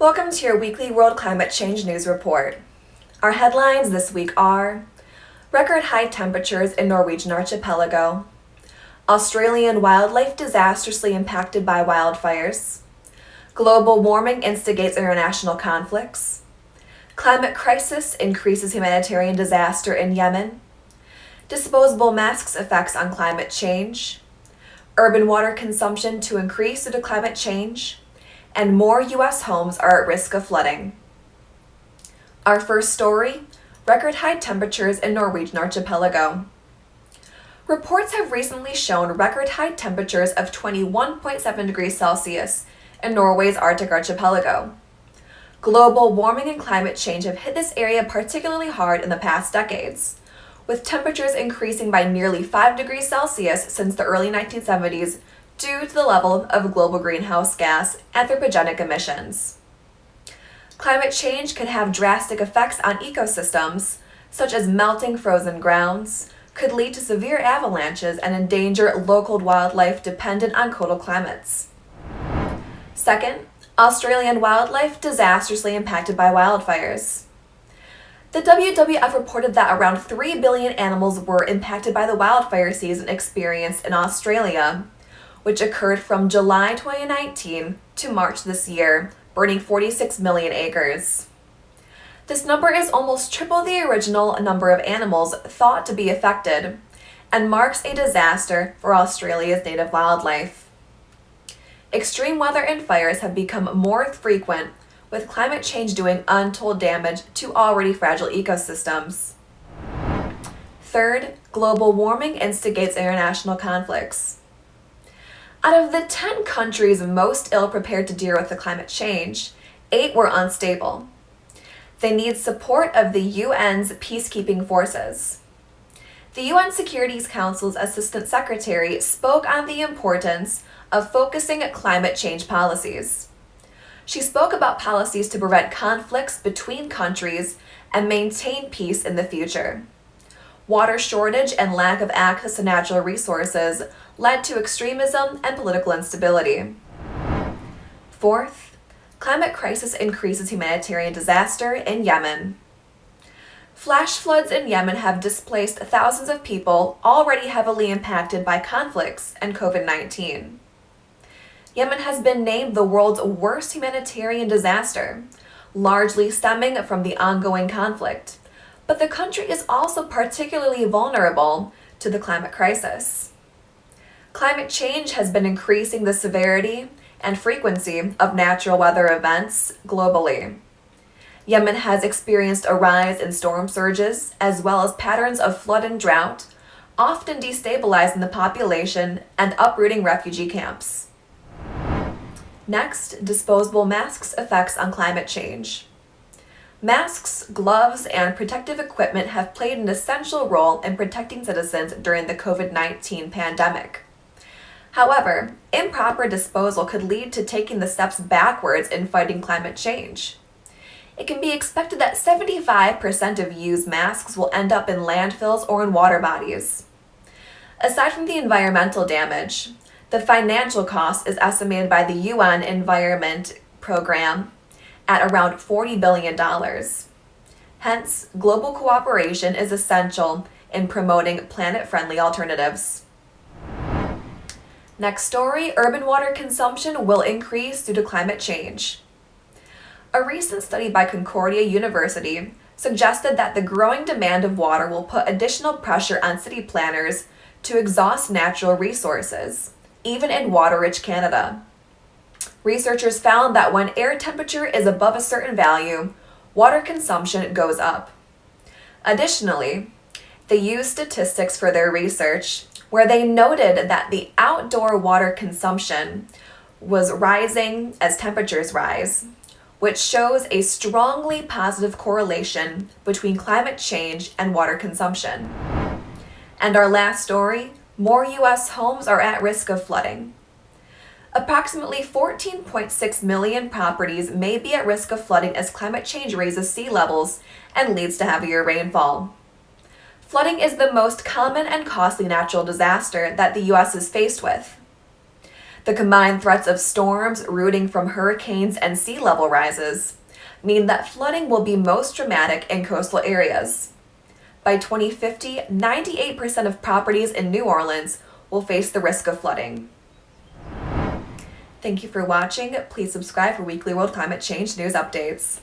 Welcome to your weekly World Climate Change News Report. Our headlines this week are record high temperatures in Norwegian Archipelago, Australian wildlife disastrously impacted by wildfires, global warming instigates international conflicts, climate crisis increases humanitarian disaster in Yemen, disposable masks effects on climate change, urban water consumption to increase due to climate change, and more U.S. homes are at risk of flooding. Our first story, record high temperatures in Norwegian Archipelago. Reports have recently shown record high temperatures of 21.7 degrees Celsius in Norway's Arctic archipelago. Global warming and climate change have hit this area particularly hard in the past decades, with temperatures increasing by nearly 5 degrees Celsius since the early 1970s due to the level of global greenhouse gas anthropogenic emissions. Climate change can have drastic effects on ecosystems, such as melting frozen grounds, could lead to severe avalanches and endanger local wildlife dependent on coastal climates. Second, Australian wildlife disastrously impacted by wildfires. The WWF reported that around 3 billion animals were impacted by the wildfire season experienced in Australia, which occurred from July 2019 to March this year, burning 46 million acres. This number is almost triple the original number of animals thought to be affected, and marks a disaster for Australia's native wildlife. Extreme weather and fires have become more frequent, with climate change doing untold damage to already fragile ecosystems. Third, global warming instigates international conflicts. Out of the 10 countries most ill-prepared to deal with the climate change, 8 were unstable. They need support of the UN's peacekeeping forces. The UN Security Council's Assistant Secretary spoke on the importance of focusing climate change policies. She spoke about policies to prevent conflicts between countries and maintain peace in the future. Water shortage and lack of access to natural resources led to extremism and political instability. Fourth, climate crisis increases humanitarian disaster in Yemen. Flash floods in Yemen have displaced thousands of people already heavily impacted by conflicts and COVID-19. Yemen has been named the world's worst humanitarian disaster, largely stemming from the ongoing conflict, but the country is also particularly vulnerable to the climate crisis. Climate change has been increasing the severity and frequency of natural weather events globally. Yemen has experienced a rise in storm surges as well as patterns of flood and drought, often destabilizing the population and uprooting refugee camps. Next, disposable masks effects on climate change. Masks, gloves, and protective equipment have played an essential role in protecting citizens during the COVID-19 pandemic. However, improper disposal could lead to taking the steps backwards in fighting climate change. It can be expected that 75% of used masks will end up in landfills or in water bodies. Aside from the environmental damage, the financial cost is estimated by the UN Environment Program at around $40 billion. Hence, global cooperation is essential in promoting planet-friendly alternatives. Next story, urban water consumption will increase due to climate change. A recent study by Concordia University suggested that the growing demand of water will put additional pressure on city planners to exhaust natural resources, even in water-rich Canada. Researchers found that when air temperature is above a certain value, water consumption goes up. Additionally, they used statistics for their research where they noted that the outdoor water consumption was rising as temperatures rise, which shows a strongly positive correlation between climate change and water consumption. And our last story, more U.S. homes are at risk of flooding. Approximately 14.6 million properties may be at risk of flooding as climate change raises sea levels and leads to heavier rainfall. Flooding is the most common and costly natural disaster that the U.S. is faced with. The combined threats of storms rooting from hurricanes and sea level rises mean that flooding will be most dramatic in coastal areas. By 2050, 98% of properties in New Orleans will face the risk of flooding. Thank you for watching. Please subscribe for weekly world climate change news updates.